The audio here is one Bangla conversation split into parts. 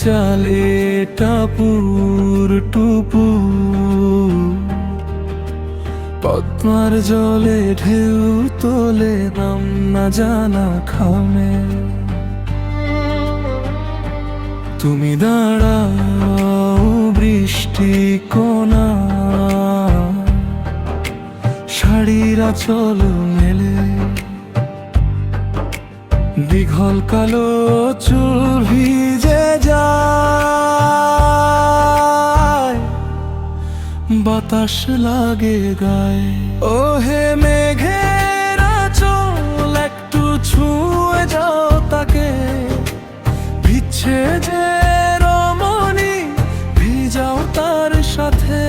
চালে টাপুর টুপুর, পদ্মার জলে ঢেউ তোলে নাম না জানা খামে। তুমি দাঁড়াও বৃষ্টি কোনা, শাড়ির আঁচল মেলে, দীঘল কালো চুল ভিজে যায়, বাতাস লাগে গায়ে। ও হে মেঘের আঁচল, একটু ছুঁয়ে যাও তাকে, ভিজছে যে রমণী, ভিজাও তার সাথে।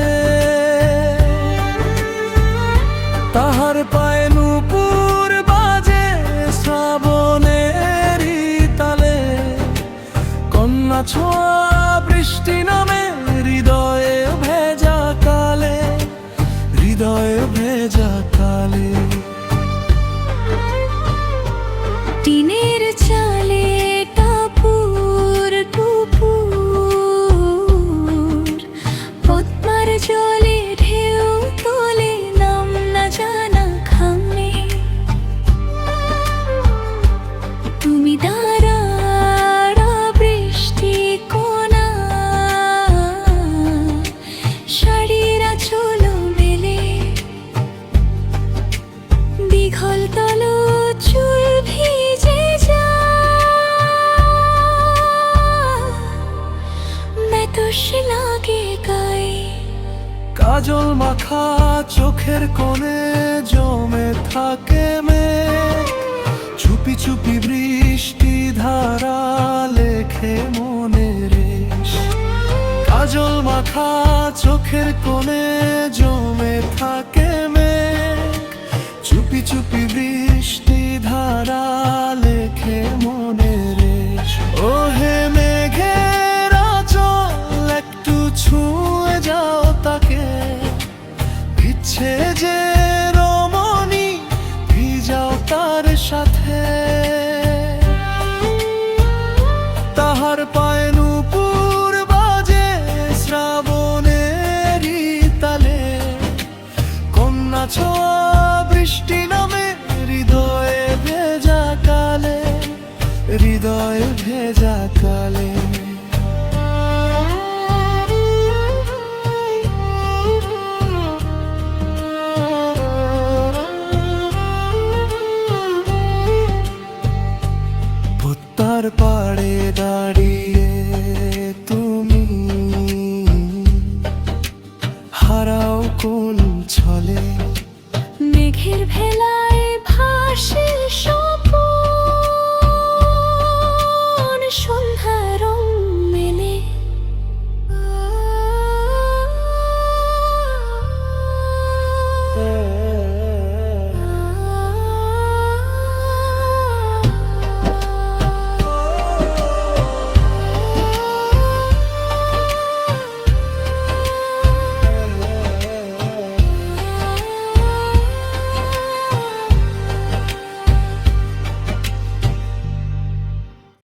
তাহার পায়ে নূপুর বাজে শ্রাবণেরই তালে, কন্যা ছোঁয়া বৃষ্টি নামে হৃদয়ে ভেজা কালে, হৃদয়ে ভেজা কালে। টিনের চালে টাপুর টুপুর, পদ্মার জলে ঢেউ তোলে নাম না জানা খামে। তুমি দাঁড়াও বৃষ্টি কোনা, শাড়ির আঁচল মেলে, দীঘল কালো চুল ভিজে যায়, বাতাস লাগে গায়ে। কাজল মাখা চোখের কোণে জমে থাকে মেঘ, চুপি চুপি বৃষ্টি ধারা লেখে মনে রেশ। কাজল মাখা চোখের কোণে জমে থাকে মেঘ, চুপি চুপি বৃষ্টি ধারা লেখে মনে রেশ। ও হে